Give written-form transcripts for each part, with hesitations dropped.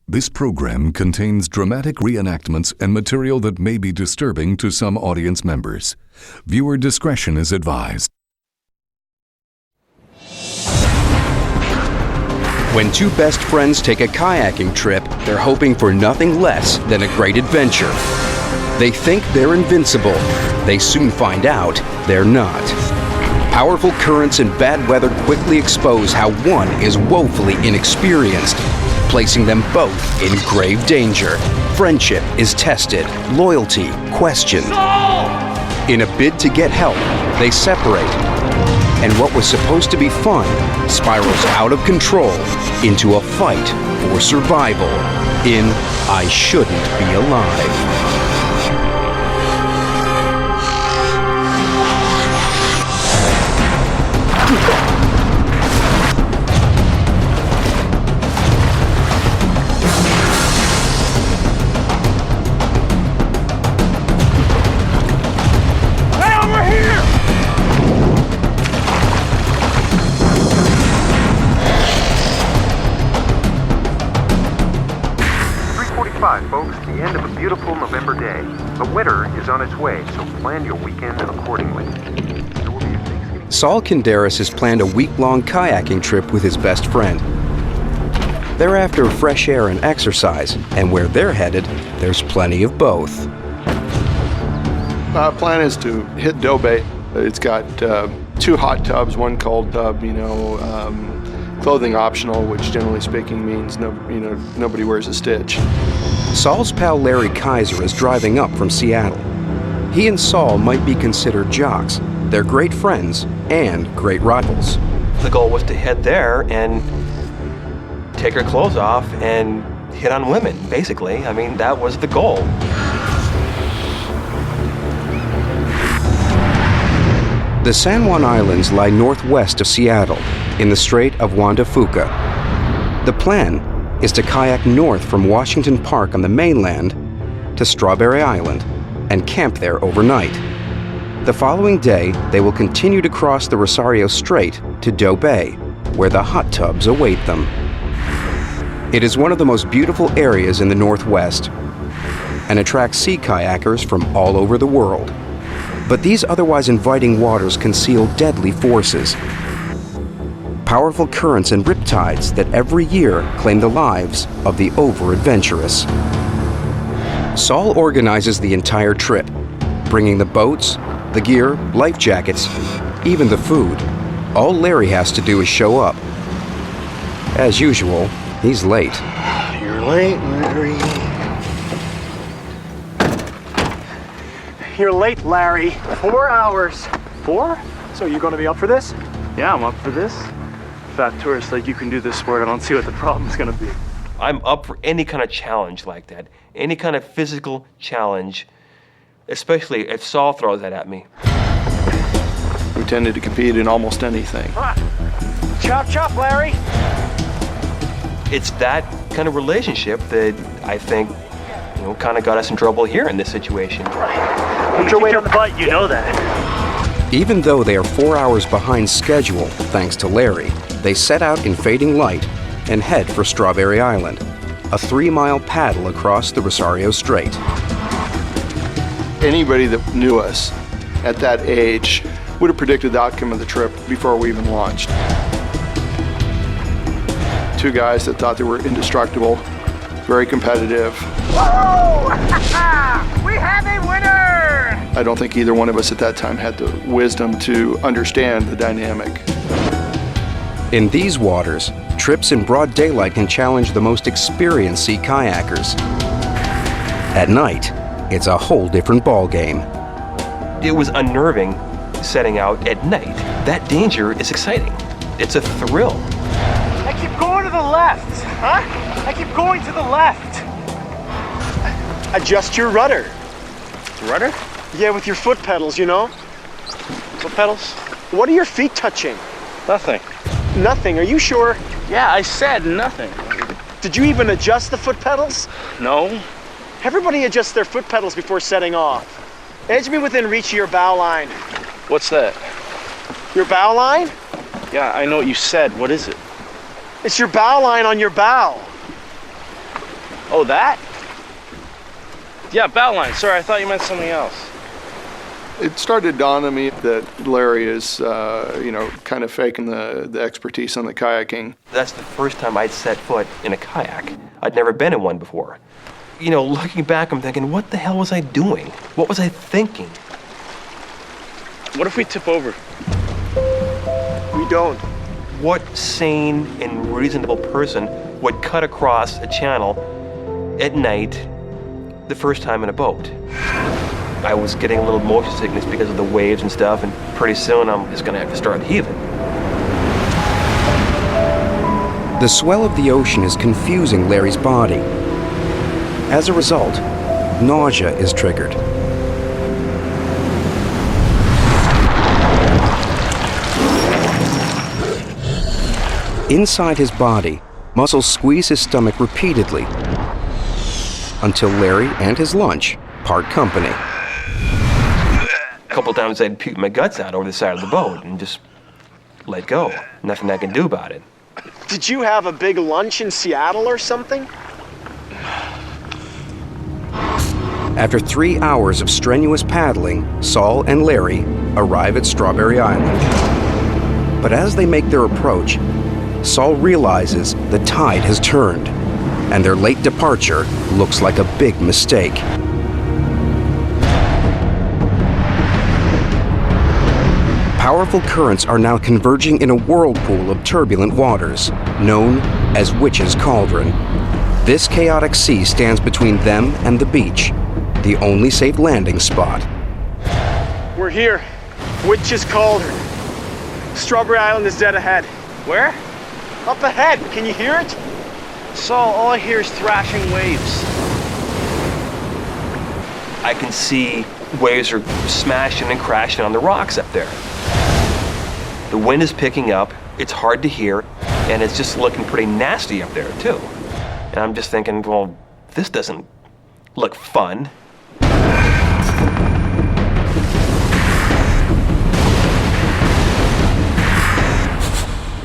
This program contains dramatic reenactments and material that may be disturbing to some audience members. Viewer discretion is advised. When two best friends take a kayaking trip, they're hoping for nothing less than a great adventure. They think they're invincible. They soon find out they're not. Powerful currents and bad weather quickly expose how one is woefully inexperienced, placing them both in grave danger. Friendship is tested, loyalty questioned. In a bid to get help, they separate, and what was supposed to be fun spirals out of control into a fight for survival in I Shouldn't Be Alive. Folks, the end of a beautiful November day. But winter is on its way, so plan your weekend accordingly. Saul Kinderis has planned a week-long kayaking trip with his best friend. They're after fresh air and exercise, and where they're headed, there's plenty of both. Plan is to hit Doe Bay. It's got two hot tubs, one cold tub, clothing optional, which generally speaking means nobody wears a stitch. Saul's pal Larry Kaiser is driving up from Seattle. He and Saul might be considered jocks. They're great friends and great rivals. The goal was to head there and take our clothes off and hit on women, basically. I mean, that was the goal. The San Juan Islands lie northwest of Seattle, in the Strait of Juan de Fuca. The plan is to kayak north from Washington Park on the mainland to Strawberry Island and camp there overnight. The following day, they will continue to cross the Rosario Strait to Doe Bay, where the hot tubs await them. It is one of the most beautiful areas in the Northwest and attracts sea kayakers from all over the world. But these otherwise inviting waters conceal deadly forces. Powerful currents and riptides that every year claim the lives of the over-adventurous. Saul organizes the entire trip, bringing the boats, the gear, life jackets, even the food. All Larry has to do is show up. As usual, he's late. You're late, Larry. You're late, Larry. 4 hours. 4? So you're going to be up for this? Yeah, I'm up for this. Fat tourist like you can do this sport. I don't see what the problem's going to be. I'm up for any kind of challenge like that. Any kind of physical challenge, especially if Saul throws that at me. We tended to compete in almost anything. Chop, chop, Larry. It's that kind of relationship that I think, kind of got us in trouble here in this situation. Put your weight on the butt, you know that. Even though they are 4 hours behind schedule, thanks to Larry, they set out in fading light and head for Strawberry Island, a 3-mile paddle across the Rosario Strait. Anybody that knew us at that age would have predicted the outcome of the trip before we even launched. Two guys that thought they were indestructible, very competitive. Whoa! We have a winner! I don't think either one of us at that time had the wisdom to understand the dynamic. In these waters, trips in broad daylight can challenge the most experienced sea kayakers. At night, it's a whole different ballgame. It was unnerving setting out at night. That danger is exciting. It's a thrill. I keep going to the left, huh? I keep going to the left. Adjust your rudder. The rudder? Yeah, with your foot pedals, Foot pedals? What are your feet touching? Nothing. Nothing, are you sure? Yeah, I said nothing. Did you even adjust the foot pedals? No. Everybody adjusts their foot pedals before setting off. Edge me within reach of your bow line. What's that? Your bow line? Yeah, I know what you said. What is it? It's your bow line on your bow. Oh, that? Yeah, bow line. Sorry, I thought you meant something else. It started to dawn on me that Larry is, kind of faking the expertise on the kayaking. That's the first time I'd set foot in a kayak. I'd never been in one before. Looking back, I'm thinking, what the hell was I doing? What was I thinking? What if we tip over? We don't. What sane and reasonable person would cut across a channel at night the first time in a boat? I was getting a little motion sickness because of the waves and stuff, and pretty soon I'm just gonna have to start heaving. The swell of the ocean is confusing Larry's body. As a result, nausea is triggered. Inside his body, muscles squeeze his stomach repeatedly until Larry and his lunch part company. A couple times I'd puke my guts out over the side of the boat and just let go. Nothing I can do about it. Did you have a big lunch in Seattle or something? After 3 hours of strenuous paddling, Saul and Larry arrive at Strawberry Island. But as they make their approach, Saul realizes the tide has turned, and their late departure looks like a big mistake. Powerful currents are now converging in a whirlpool of turbulent waters, known as Witch's Cauldron. This chaotic sea stands between them and the beach, the only safe landing spot. We're here. Witch's Cauldron. Strawberry Island is dead ahead. Where? Up ahead. Can you hear it? Saul, all I hear is thrashing waves. I can see waves are smashing and crashing on the rocks up there. The wind is picking up, it's hard to hear, and it's just looking pretty nasty up there too. And I'm just thinking, well, this doesn't look fun.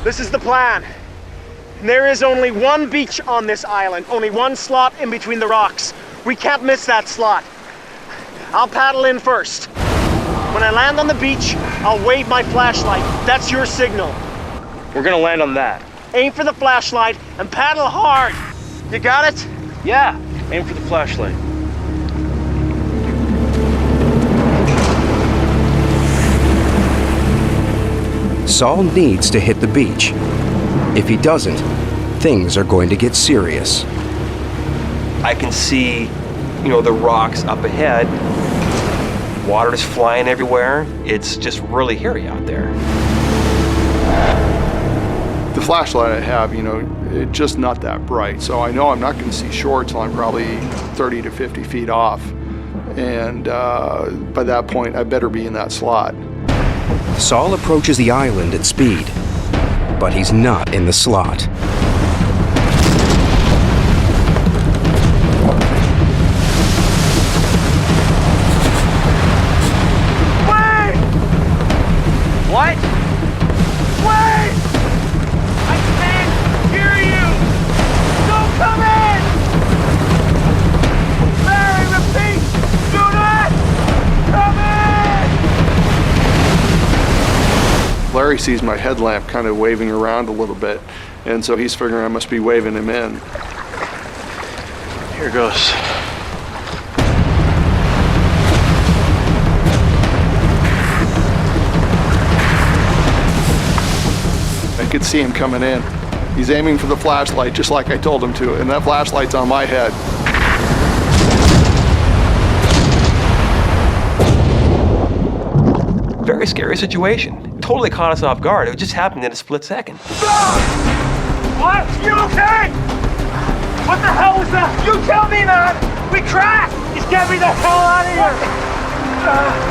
This is the plan. There is only one beach on this island, only one slot in between the rocks. We can't miss that slot. I'll paddle in first. When I land on the beach, I'll wave my flashlight. That's your signal. We're gonna land on that. Aim for the flashlight and paddle hard. You got it? Yeah, aim for the flashlight. Saul needs to hit the beach. If he doesn't, things are going to get serious. I can see, the rocks up ahead. Water is flying everywhere. It's just really hairy out there. The flashlight I have, it's just not that bright. So I know I'm not going to see shore till I'm probably 30 to 50 feet off. And by that point, I better be in that slot. Saul approaches the island at speed, but he's not in the slot. Wait! What? Wait! I can't hear you! Don't come in! Larry, repeat! Do not come in! Larry sees my headlamp kind of waving around a little bit, and so he's figuring I must be waving him in. Here goes. I could see him coming in. He's aiming for the flashlight just like I told him to, and that flashlight's on my head. Very scary situation. Totally caught us off guard. It just happened in a split second. What? You okay? What the hell was that? You tell me, man! We crashed! Just get me the hell out of here!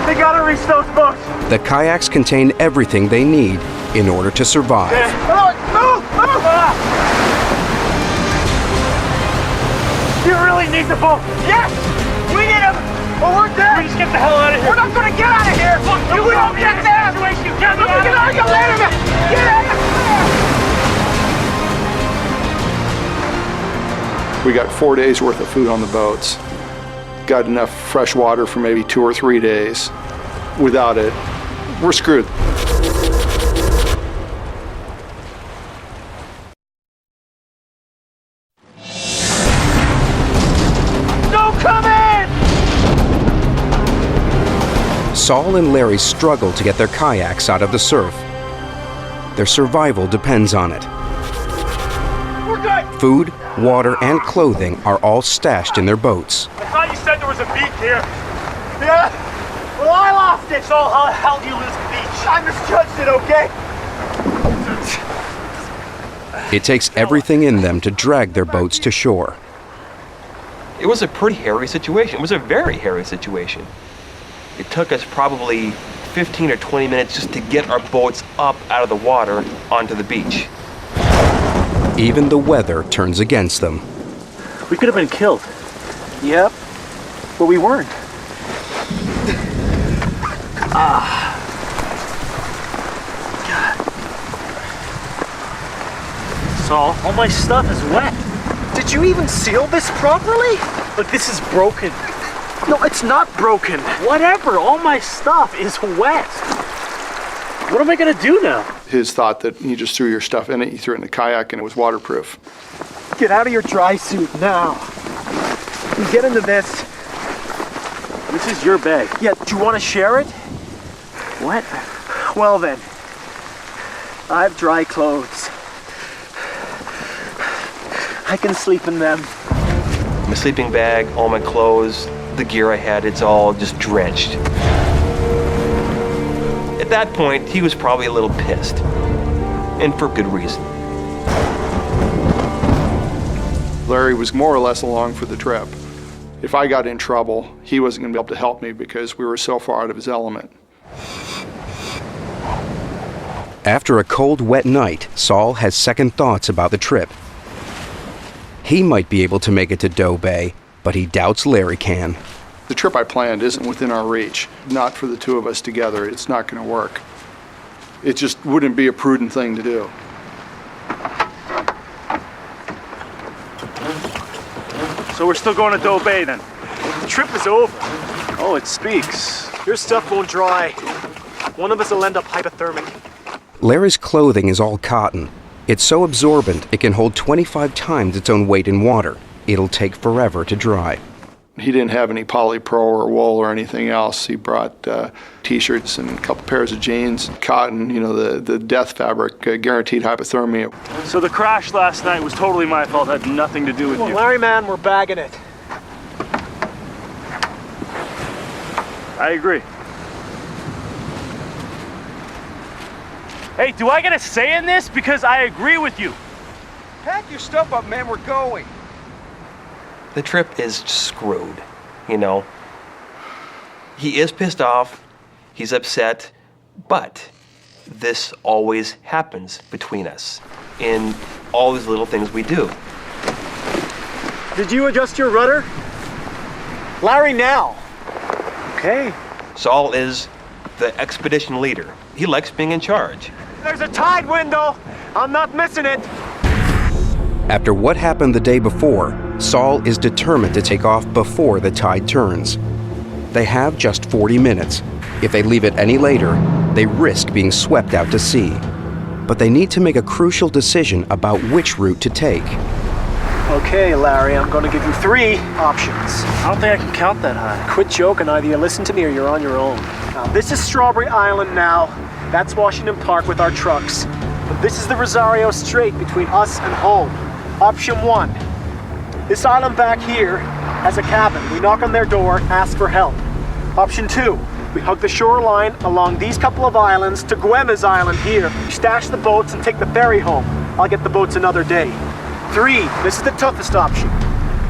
They gotta reach those boats. The kayaks contain everything they need in order to survive. Move! Move! You really need the boat. Yes! We need him! Or we're dead! We just get the hell out of here. We're not gonna get out of here! Look, if we don't get there! Get me out of here! Later, man! Get out of here! We We got 4 days worth of food on the boats. Got enough fresh water for maybe 2 or 3 days. Without it, we're screwed. Don't come in! Saul and Larry struggle to get their kayaks out of the surf. Their survival depends on it. We're good! Food, water, and clothing are all stashed in their boats. I thought you said there was a beach here. Yeah? Well, I lost it. So how the hell do you lose the beach? I misjudged it, okay? It takes everything in them to drag their boats to shore. It was a pretty hairy situation. It was a very hairy situation. It took us probably 15 or 20 minutes just to get our boats up out of the water onto the beach. Even the weather turns against them. We could have been killed. Yep, but we weren't. Saul, all my stuff is wet. Did you even seal this properly? Look, this is broken. No, it's not broken. Whatever, all my stuff is wet. What am I gonna do now? His thought that you just threw your stuff in it, you threw it in the kayak, and it was waterproof. Get out of your dry suit now. And get into this. This is your bag. Yeah, do you want to share it? What? Well then, I have dry clothes. I can sleep in them. My sleeping bag, all my clothes, the gear I had, it's all just drenched. At that point, he was probably a little pissed, and for good reason. Larry was more or less along for the trip. If I got in trouble, he wasn't going to be able to help me because we were so far out of his element. After a cold, wet night, Saul has second thoughts about the trip. He might be able to make it to Doe Bay, but he doubts Larry can. The trip I planned isn't within our reach. Not for the two of us together. It's not going to work. It just wouldn't be a prudent thing to do. So we're still going to Doe Bay then? The trip is over. Oh, it speaks. Your stuff won't dry. One of us will end up hypothermic. Larry's clothing is all cotton. It's so absorbent it can hold 25 times its own weight in water. It'll take forever to dry. He didn't have any polypro or wool or anything else. He brought T-shirts and a couple pairs of jeans, cotton, you know, the death fabric, guaranteed hypothermia. So the crash last night was totally my fault, had nothing to do with you. Larry, man, we're bagging it. I agree. Hey, do I get a say in this? Because I agree with you. Pack your stuff up, man, we're going. The trip is screwed, you know. He is pissed off, he's upset, but this always happens between us in all these little things we do. Did you adjust your rudder? Larry, now. Okay. Saul is the expedition leader. He likes being in charge. There's a tide window. I'm not missing it. After what happened the day before, Saul is determined to take off before the tide turns. They have just 40 minutes. If they leave it any later, they risk being swept out to sea. But they need to make a crucial decision about which route to take. Okay, Larry, I'm going to give you 3 options. I don't think I can count that high. Quit joking. Either you listen to me or you're on your own. Now, this is Strawberry Island now. That's Washington Park with our trucks. But this is the Rosario Strait between us and home. Option 1. This island back here has a cabin. We knock on their door, ask for help. Option 2. We hug the shoreline along these couple of islands to Guemes Island here. We stash the boats and take the ferry home. I'll get the boats another day. 3. This is the toughest option.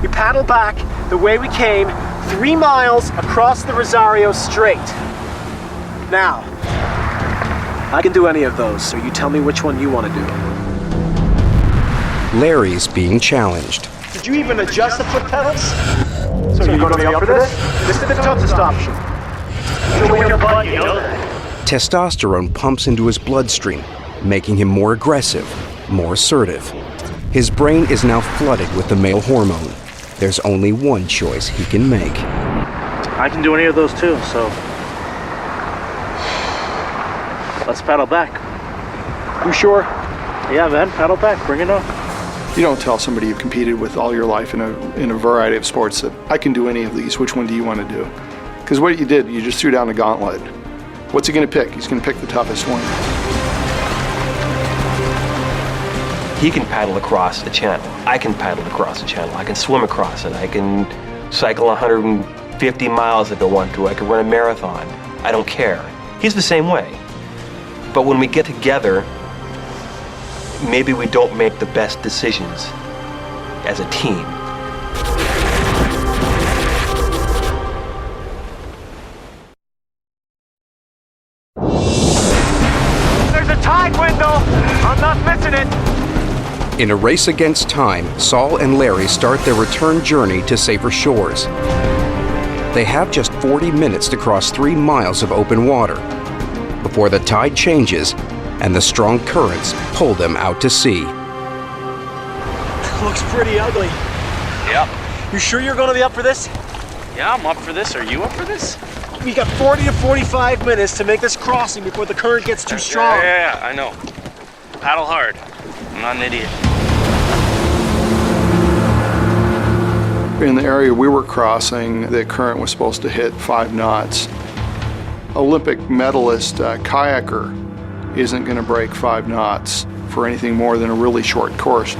We paddle back the way we came, 3 miles across the Rosario Strait. Now, I can do any of those, so you tell me which one you want to do. Larry's being challenged. Did you even adjust the foot pedals? So you're going to be up for this? This is the toughest option. Your butt, you know that. Testosterone pumps into his bloodstream, making him more aggressive, more assertive. His brain is now flooded with the male hormone. There's only one choice he can make. I can do any of those too, so let's paddle back. You sure? Yeah, man, paddle back, bring it on. You don't tell somebody you've competed with all your life in a variety of sports that I can do any of these. Which one do you want to do? Because what you did, you just threw down the gauntlet. What's he going to pick? He's going to pick the toughest one. He can paddle across the channel. I can paddle across the channel. I can swim across it. I can cycle 150 miles if I want to. I can run a marathon. I don't care. He's the same way. But when we get together, maybe we don't make the best decisions as a team. There's a tide window. I'm not missing it. In a race against time, Saul and Larry start their return journey to safer shores. They have just 40 minutes to cross 3 miles of open water before the tide changes and the strong currents pull them out to sea. Looks pretty ugly. Yep. You sure you're going to be up for this? Yeah, I'm up for this. Are you up for this? We got 40 to 45 minutes to make this crossing before the current gets too strong. Yeah, I know. Paddle hard. I'm not an idiot. In the area we were crossing, the current was supposed to hit 5 knots. Olympic medalist kayaker isn't going to break 5 knots for anything more than a really short course.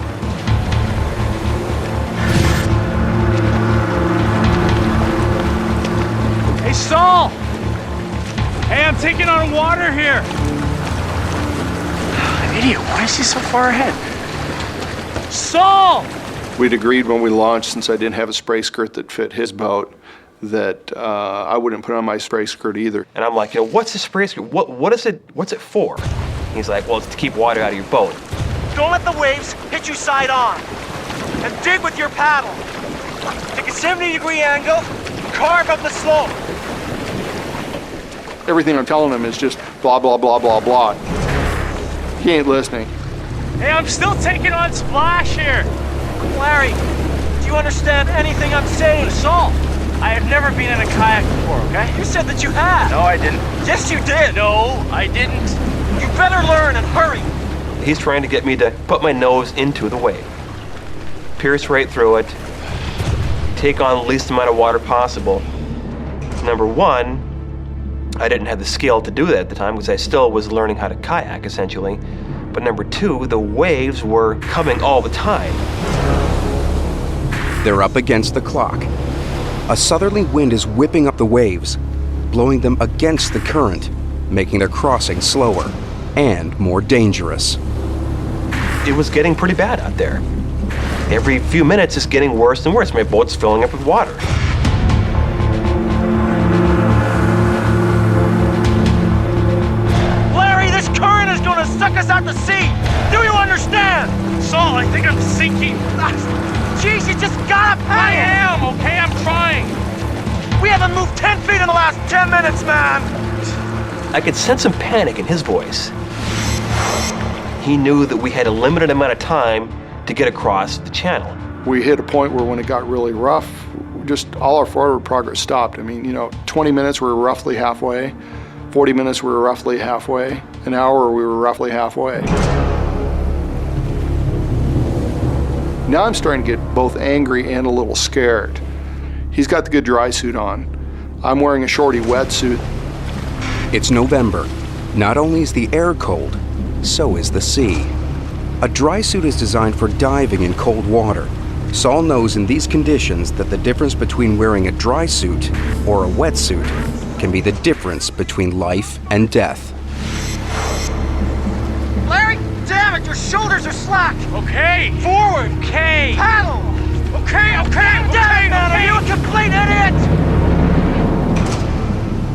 Hey, Saul! Hey, I'm taking on water here. Idiot, why is he so far ahead? Saul! We'd agreed when we launched, since I didn't have a spray skirt that fit his boat, that I wouldn't put on my spray skirt either. And I'm like, what's the spray skirt? What's it for? He's like, well, it's to keep water out of your boat. Don't let the waves hit you side on. And dig with your paddle. Take a 70-degree angle, carve up the slope. Everything I'm telling him is just blah, blah, blah, blah, blah. He ain't listening. Hey, I'm still taking on splash here. Larry, do you understand anything I'm saying? Saul, I have never been in a kayak before, okay? You said that you had. No, I didn't. Yes, you did. No, I didn't. You better learn and hurry. He's trying to get me to put my nose into the wave, pierce right through it, take on the least amount of water possible. Number one, I didn't have the skill to do that at the time because I still was learning how to kayak, essentially. But number two, the waves were coming all the time. They're up against the clock. A southerly wind is whipping up the waves, blowing them against the current, making their crossing slower and more dangerous. It was getting pretty bad out there. Every few minutes it's getting worse and worse. My boat's filling up with water. Larry, this current is going to suck us out to sea. Do you understand? Saul, I think I'm sinking. Jeez, you just gotta I panic. am, okay? I'm trying. We haven't moved 10 feet in the last 10 minutes, man. I could sense some panic in his voice. He knew that we had a limited amount of time to get across the channel. We hit a point where when it got really rough, just all our forward progress stopped. I mean, 20 minutes we were roughly halfway, 40 minutes we were roughly halfway, an hour we were roughly halfway. Now I'm starting to get both angry and a little scared. He's got the good dry suit on. I'm wearing a shorty wetsuit. It's November. Not only is the air cold, so is the sea. A dry suit is designed for diving in cold water. Saul knows in these conditions that the difference between wearing a dry suit or a wetsuit can be the difference between life and death. Larry, damn it, your shoulders are slack. Okay. Forward. Okay. Paddle. Okay. Damn, man, are you a complete idiot?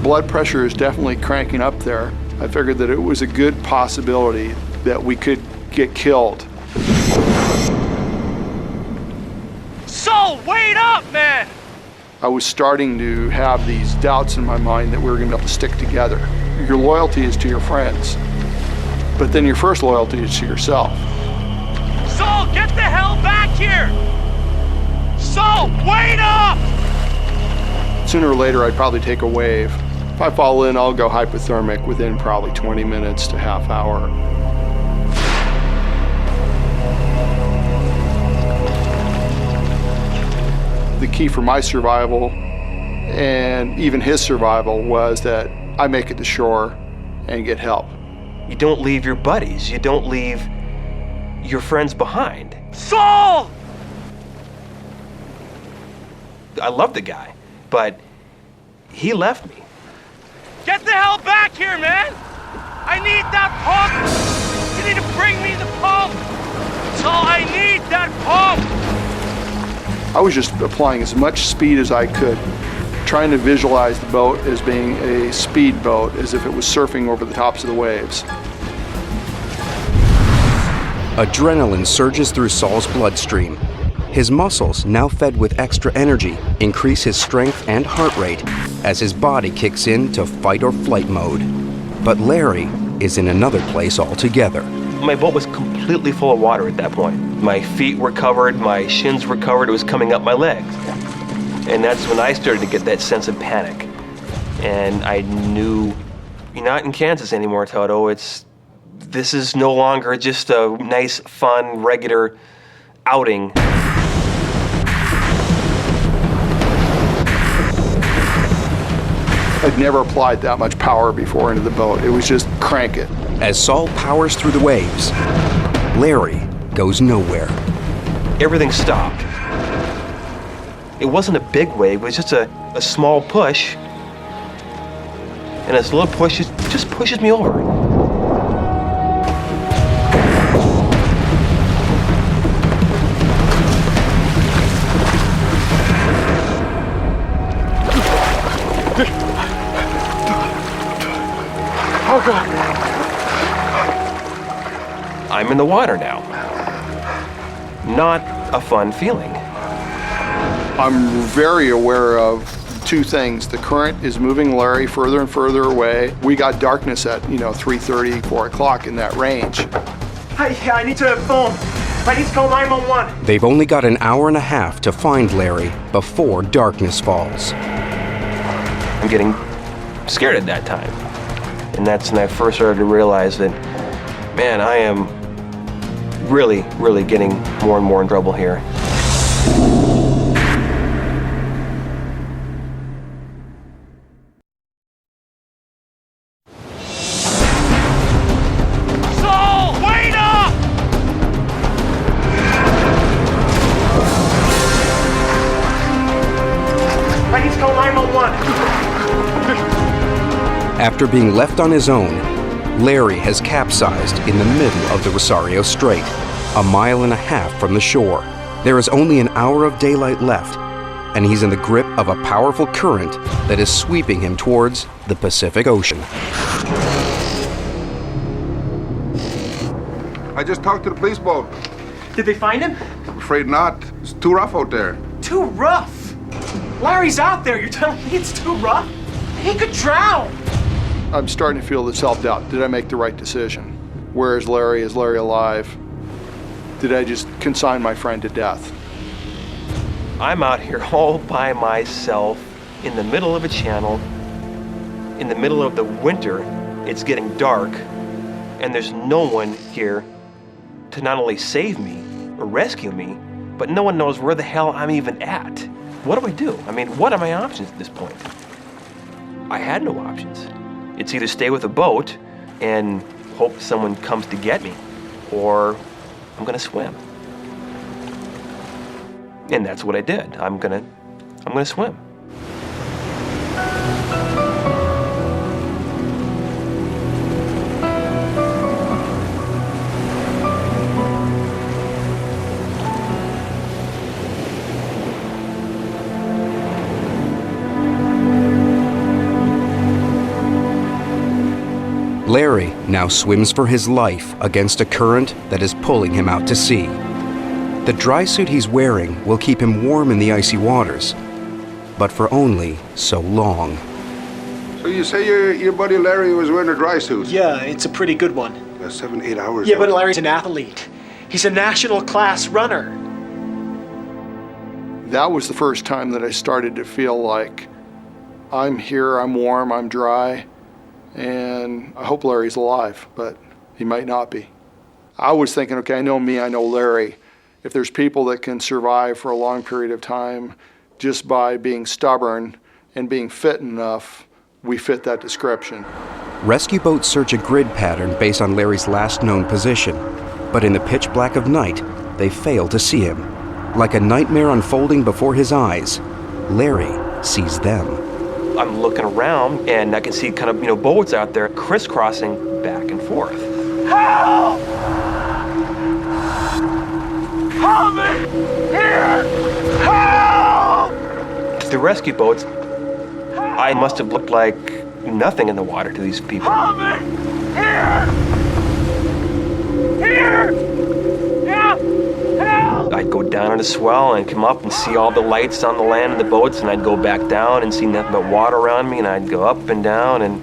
Blood pressure is definitely cranking up there. I figured that it was a good possibility that we could get killed. Saul, wait up, man. I was starting to have these doubts in my mind that we were going to be able to stick together. Your loyalty is to your friends, but then your first loyalty is to yourself. Saul, get the here! Saul, wait up! Sooner or later, I'd probably take a wave. If I fall in, I'll go hypothermic within probably 20 minutes to half hour. The key for my survival and even his survival was that I make it to shore and get help. You don't leave your buddies. You don't leave your friends behind. Saul! I love the guy, but he left me. Get the hell back here, man! I need that pump! You need to bring me the pump! Saul, I need that pump! I was just applying as much speed as I could, trying to visualize the boat as being a speed boat, as if it was surfing over the tops of the waves. Adrenaline surges through Saul's bloodstream. His muscles, now fed with extra energy, increase his strength and heart rate as his body kicks into fight or flight mode. But Larry is in another place altogether. My boat was completely full of water at that point. My feet were covered, my shins were covered, it was coming up my legs. And that's when I started to get that sense of panic. And I knew, you're not in Kansas anymore, Toto. This is no longer just a nice, fun, regular outing. I'd never applied that much power before into the boat. It was just crank it. As Saul powers through the waves, Larry goes nowhere. Everything stopped. It wasn't a big wave, it was just a small push. And this little push just pushes me over. Oh, God. I'm in the water now. Not a fun feeling. I'm very aware of two things. The current is moving Larry further and further away. We got darkness at, 3:30, 4 o'clock in that range. I need to phone. I need to call 911. They've only got an hour and a half to find Larry before darkness falls. I'm getting scared at that time. And that's when I first started to realize that, man, I am really, really getting more and more in trouble here. Saul, wait up! I need to call 911. After being left on his own, Larry has capsized in the middle of the Rosario Strait, 1.5 miles from the shore. There is only an hour of daylight left, and he's in the grip of a powerful current that is sweeping him towards the Pacific Ocean. I just talked to the police boat. Did they find him? I'm afraid not. It's too rough out there. Too rough. Larry's out there. You're telling me it's too rough? He could drown. I'm starting to feel the self-doubt. Did I make the right decision? Where is Larry? Is Larry alive? Did I just consign my friend to death? I'm out here all by myself in the middle of a channel, in the middle of the winter. It's getting dark, and there's no one here to not only save me or rescue me, but no one knows where the hell I'm even at. What do I do? I mean, what are my options at this point? I had no options. It's either stay with the boat and hope someone comes to get me, or I'm gonna swim. And that's what I did. I'm gonna swim. Larry now swims for his life against a current that is pulling him out to sea. The dry suit he's wearing will keep him warm in the icy waters, but for only so long. So you say your buddy Larry was wearing a dry suit? Yeah, it's a pretty good one. 7-8 hours. Yeah, but Larry's an athlete. He's a national class runner. That was the first time that I started to feel like I'm here, I'm warm, I'm dry, and I hope Larry's alive, but he might not be. I was thinking, okay, I know me, I know Larry. If there's people that can survive for a long period of time just by being stubborn and being fit enough, we fit that description. Rescue boats search a grid pattern based on Larry's last known position, but in the pitch black of night, they fail to see him. Like a nightmare unfolding before his eyes, Larry sees them. I'm looking around and I can see kind of, boats out there crisscrossing back and forth. Help! Help me! Here! Help! To the rescue boats, I must have looked like nothing in the water to these people. Help me! Here! Here! Help! Help! I'd go down on a swell and come up and see all the lights on the land and the boats, and I'd go back down and see nothing but water around me, and I'd go up and down, and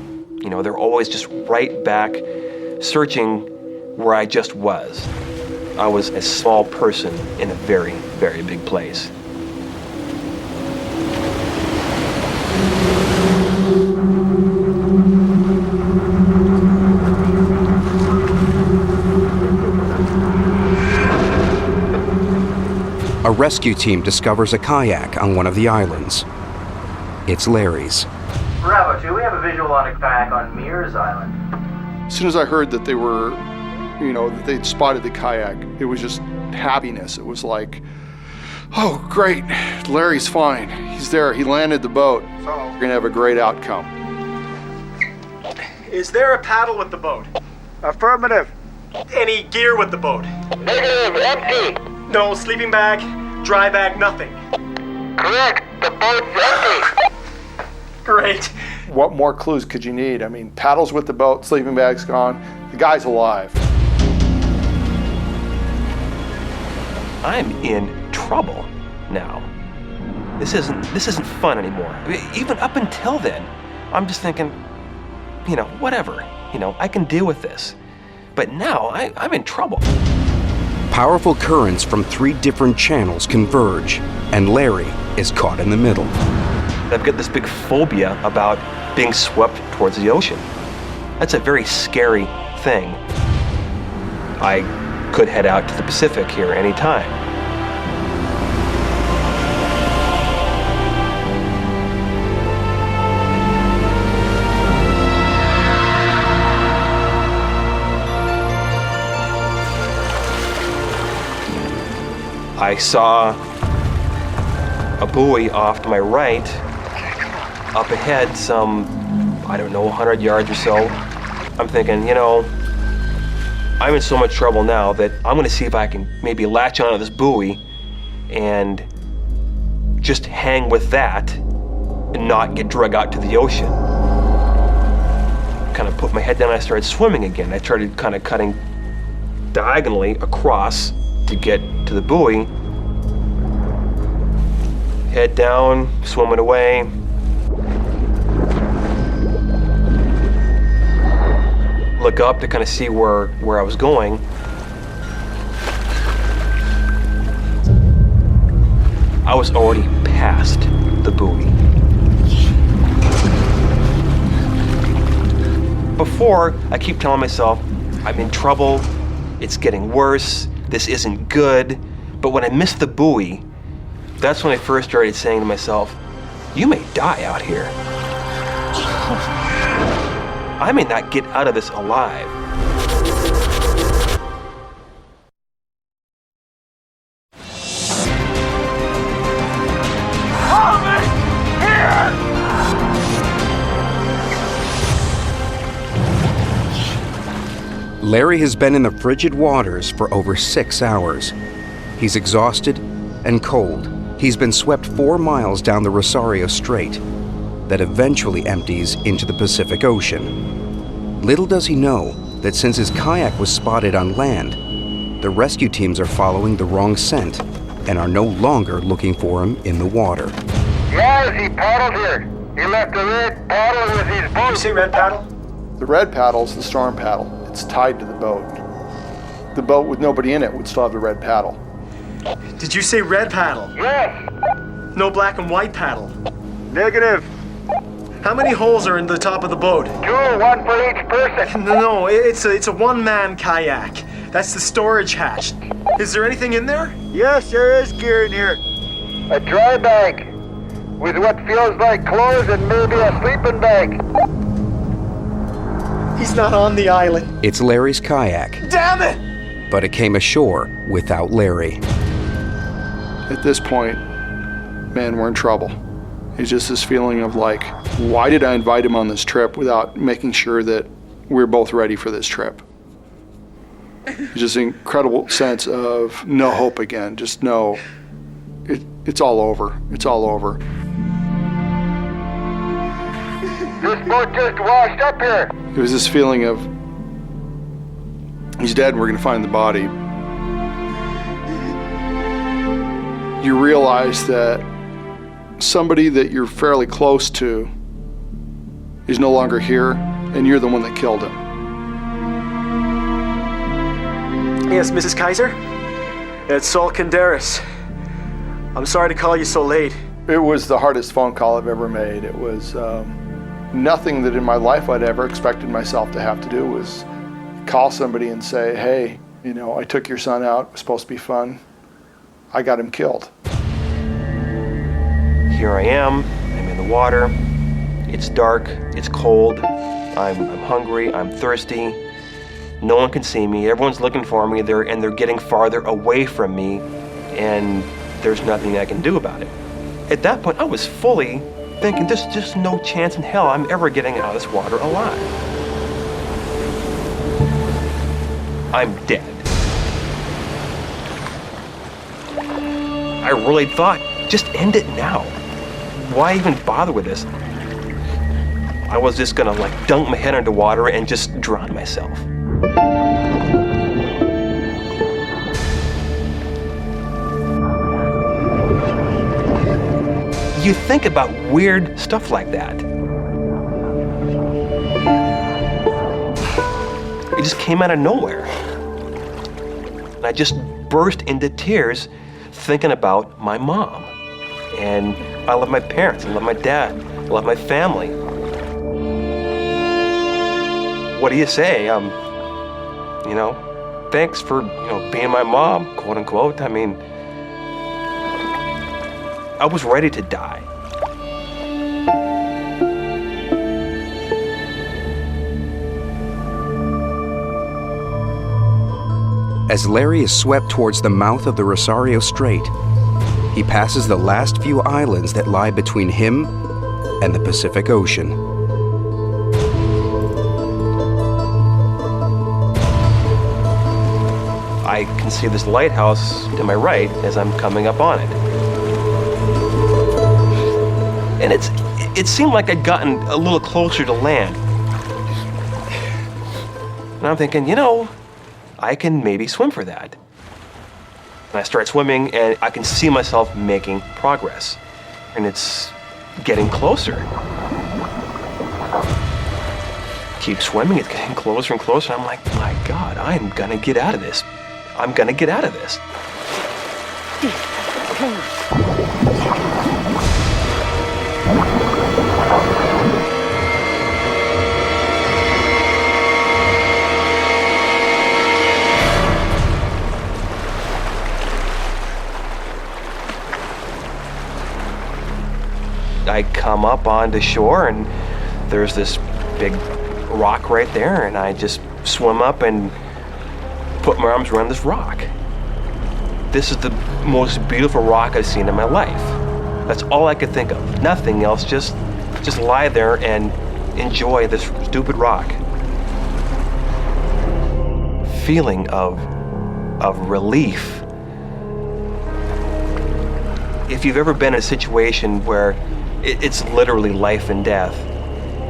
they're always just right back searching where I just was. I was a small person in a very, very big place. A rescue team discovers a kayak on one of the islands. It's Larry's. Bravo 2, we have a visual on a kayak on Mears Island. As soon as I heard that they were, that they'd spotted the kayak, it was just happiness. It was like, oh, great, Larry's fine. He's there, he landed the boat. We're gonna have a great outcome. Is there a paddle with the boat? Affirmative. Any gear with the boat? Negative, empty. No sleeping bag, dry bag, nothing. Correct, the boat's empty. Great. What more clues could you need? I mean, paddles with the boat, sleeping bag's gone, the guy's alive. I'm in trouble now. This isn't fun anymore. I mean, even up until then, I'm just thinking, whatever. I can deal with this. But now I'm in trouble. Powerful currents from 3 different channels converge, and Larry is caught in the middle. I've got this big phobia about being swept towards the ocean. That's a very scary thing. I could head out to the Pacific here anytime. I saw a buoy off to my right, up ahead some, 100 yards or so. I'm thinking, I'm in so much trouble now that I'm gonna see if I can maybe latch onto this buoy and just hang with that and not get dragged out to the ocean. Kind of put my head down and I started swimming again. I started kind of cutting diagonally across to get to the buoy. Head down, swimming away. Look up to kind of see where I was going. I was already past the buoy. Before, I keep telling myself, I'm in trouble, it's getting worse, this isn't good. But when I missed the buoy, that's when I first started saying to myself, you may die out here. I may not get out of this alive. Help me! Here! Larry has been in the frigid waters for over 6 hours. He's exhausted and cold. He's been swept 4 miles down the Rosario Strait that eventually empties into the Pacific Ocean. Little does he know that since his kayak was spotted on land, the rescue teams are following the wrong scent and are no longer looking for him in the water. Yes, he paddled here. He left the red paddle with his boat. You see red paddle? The red paddle's the storm paddle. It's tied to the boat. The boat with nobody in it would still have the red paddle. Did you say red paddle? Yes. No black and white paddle. Negative. How many holes are in the top of the boat? 2, 1 for each person. No, it's a one-man kayak. That's the storage hatch. Is there anything in there? Yes, there is gear in here. A dry bag with what feels like clothes and maybe a sleeping bag. He's not on the island. It's Larry's kayak, Damn it! but it came ashore without Larry. At this point, man, we're in trouble. It's just this feeling of like, why did I invite him on this trip without making sure that we're both ready for this trip? It's just an incredible sense of no hope again. Just no, it's all over. It's all over. This boat just washed up here. It was this feeling of, he's dead and we're gonna find the body. You realize that somebody that you're fairly close to is no longer here, and you're the one that killed him. Yes, Mrs. Kaiser? It's Saul Canderas. I'm sorry to call you so late. It was the hardest phone call I've ever made. It was nothing that in my life I'd ever expected myself to have to do was call somebody and say, hey, you know, I took your son out, it was supposed to be fun. I got him killed. Here I am, I'm in the water, it's dark, it's cold, I'm hungry, I'm thirsty, no one can see me, everyone's looking for me, they're getting farther away from me, and there's nothing I can do about it. At that point, I was fully thinking there's just no chance in hell I'm ever getting out of this water alive. I'm dead. I really thought, just end it now. Why even bother with this? I was just gonna like dunk my head under water and just drown myself. You think about weird stuff like that. It just came out of nowhere. And I just burst into tears thinking about my mom. And I love my parents, I love my dad, I love my family. What do you say? You know, thanks for, being my mom, quote unquote. I mean, I was ready to die. As Larry is swept towards the mouth of the Rosario Strait, he passes the last few islands that lie between him and the Pacific Ocean. I can see this lighthouse to my right as I'm coming up on it. And it seemed like I'd gotten a little closer to land. And I'm thinking, I can maybe swim for that. And I start swimming and I can see myself making progress. And it's getting closer. Keep swimming, it's getting closer and closer. I'm like, my God, I'm gonna get out of this. I'm gonna get out of this. I come up onto shore and there's this big rock right there, and I just swim up and put my arms around this rock. This is the most beautiful rock I've seen in my life. That's all I could think of. Nothing else, just lie there and enjoy this stupid rock. Feeling of relief. If you've ever been in a situation where it's literally life and death,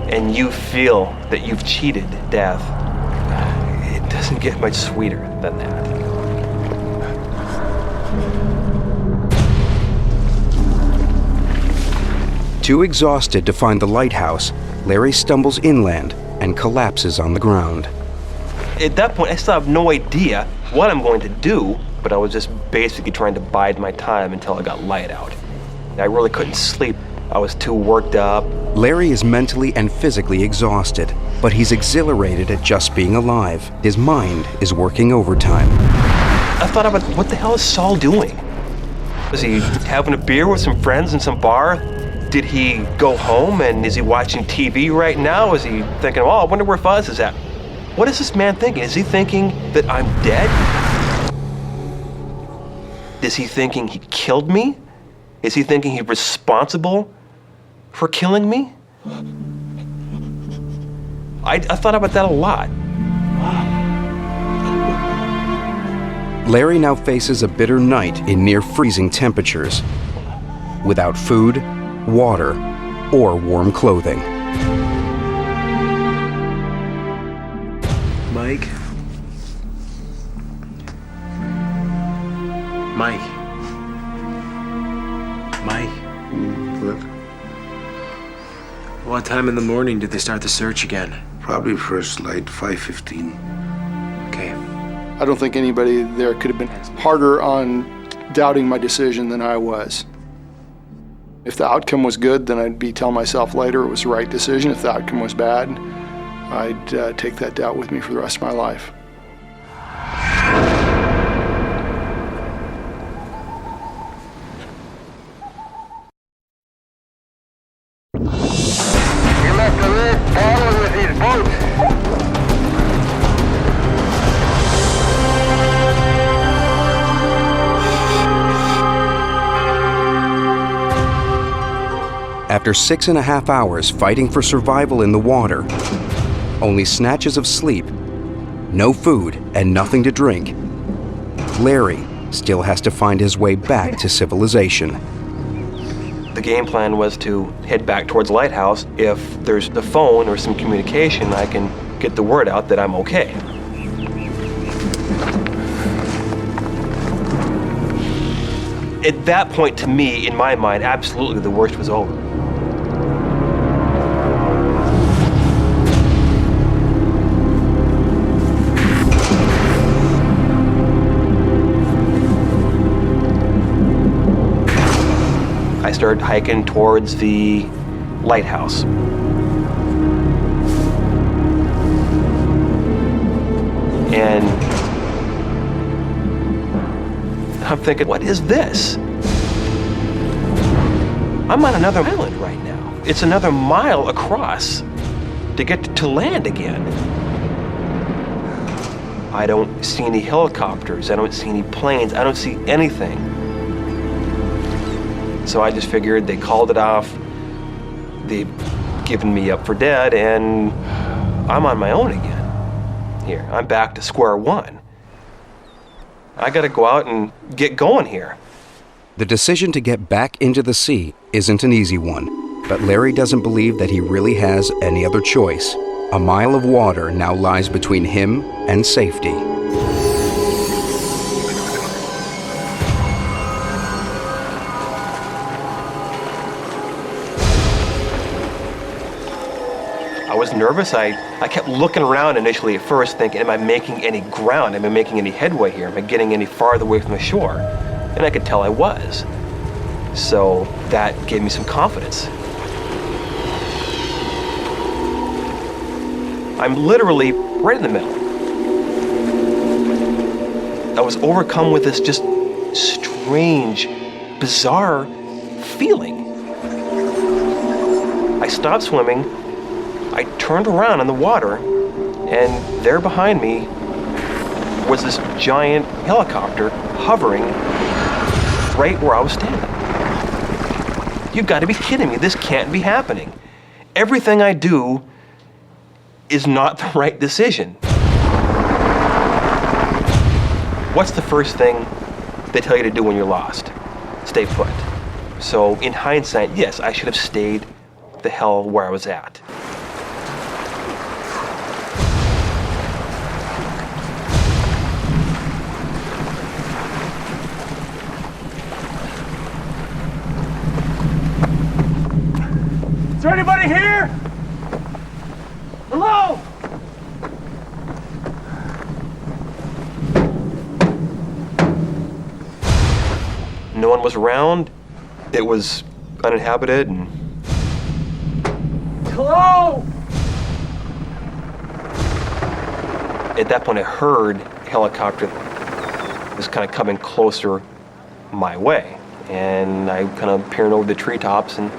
and you feel that you've cheated death, it doesn't get much sweeter than that. Too exhausted to find the lighthouse, Larry stumbles inland and collapses on the ground. At that point, I still have no idea what I'm going to do, but I was just basically trying to bide my time until I got light out. I really couldn't sleep. I was too worked up. Larry is mentally and physically exhausted, but he's exhilarated at just being alive. His mind is working overtime. I thought about, what the hell is Saul doing? Was he having a beer with some friends in some bar? Did he go home and is he watching TV right now? Is he thinking, oh, I wonder where Fuzz is at? What is this man thinking? Is he thinking that I'm dead? Is he thinking he killed me? Is he thinking he's responsible for killing me? I thought about that a lot. Larry now faces a bitter night in near freezing temperatures, without food, water, or warm clothing. Mike? Mike? Mike? What? What time in the morning did they start the search again? Probably first light, 5:15. Okay. I don't think anybody there could have been harder on doubting my decision than I was. If the outcome was good, then I'd be telling myself later it was the right decision. If the outcome was bad, I'd take that doubt with me for the rest of my life. You left the red bottle with his boat. After 6.5 hours fighting for survival in the water, only snatches of sleep, no food, and nothing to drink, Larry still has to find his way back to civilization. The game plan was to head back towards the lighthouse. If there's the phone or some communication, I can get the word out that I'm okay. At that point, to me, in my mind, absolutely the worst was over. I started hiking towards the lighthouse. And I'm thinking, what is this? I'm on another island right now. It's another mile across to get to land again. I don't see any helicopters. I don't see any planes. I don't see anything. So I just figured they called it off. They've given me up for dead, and I'm on my own again. Here, I'm back to square one. I gotta go out and get going here. The decision to get back into the sea isn't an easy one, but Larry doesn't believe that he really has any other choice. A mile of water now lies between him and safety. I was nervous. I kept looking around initially at first thinking, am I making any ground? Am I making any headway here? Am I getting any farther away from the shore? And I could tell I was. So that gave me some confidence. I'm literally right in the middle. I was overcome with this just strange, bizarre feeling. I stopped swimming. I turned around in the water, and there behind me was this giant helicopter hovering right where I was standing. You've got to be kidding me. This can't be happening. Everything I do is not the right decision. What's the first thing they tell you to do when you're lost? Stay put. So in hindsight, yes, I should have stayed the hell where I was at. Is there anybody here? Hello? No one was around. It was uninhabited and... Hello? At that point, I heard a helicopter was kind of coming closer my way. And I kind of peering over the treetops and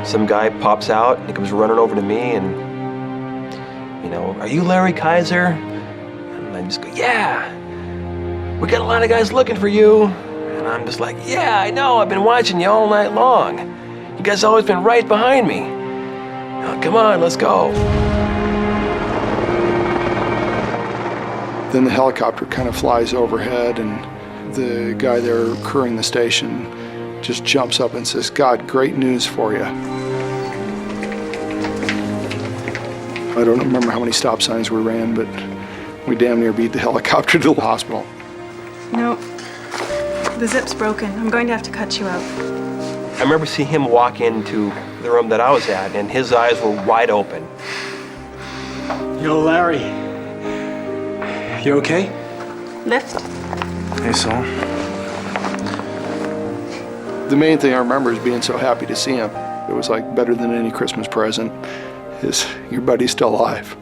some guy pops out and he comes running over to me and, you know, "Are you Larry Kaiser?" And I just go, "Yeah, we got a lot of guys looking for you." And I'm just like, "Yeah, I know, I've been watching you all night long. You guys always been right behind me. Oh, come on, let's go." Then the helicopter kind of flies overhead, and the guy there crewing the station just jumps up and says, "God, great news for you." I don't remember how many stop signs we ran, but we damn near beat the helicopter to the hospital. No, the zip's broken. I'm going to have to cut you out. I remember seeing him walk into the room that I was at, and his eyes were wide open. Yo, Larry. You okay? Lift? Hey, Saul. The main thing I remember is being so happy to see him. It was like better than any Christmas present. Is your buddy's still alive.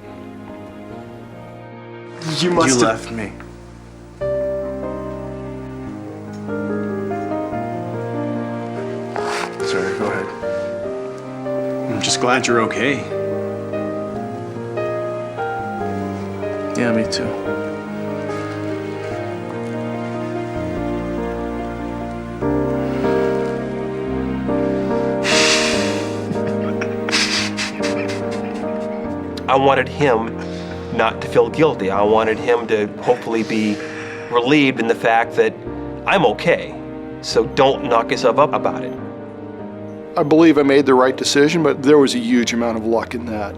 You left me. Sorry, go ahead. I'm just glad you're okay. Yeah, me too. I wanted him not to feel guilty. I wanted him to hopefully be relieved in the fact that I'm okay. So don't knock yourself up about it. I believe I made the right decision, but there was a huge amount of luck in that.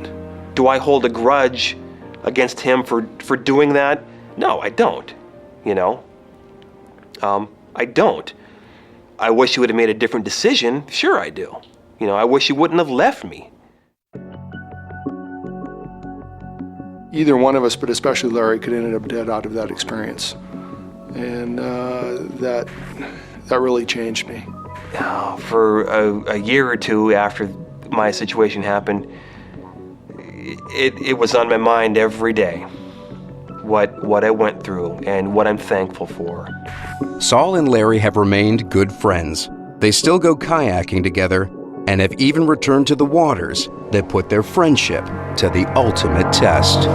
Do I hold a grudge against him for doing that? No, I don't, you know. I don't. I wish he would have made a different decision. Sure I do. You know, I wish he wouldn't have left me. Either one of us, but especially Larry, could end up dead out of that experience. And that really changed me. For a year or two after my situation happened, it was on my mind every day, what I went through and what I'm thankful for. Saul and Larry have remained good friends. They still go kayaking together and have even returned to the waters that put their friendship to the ultimate test.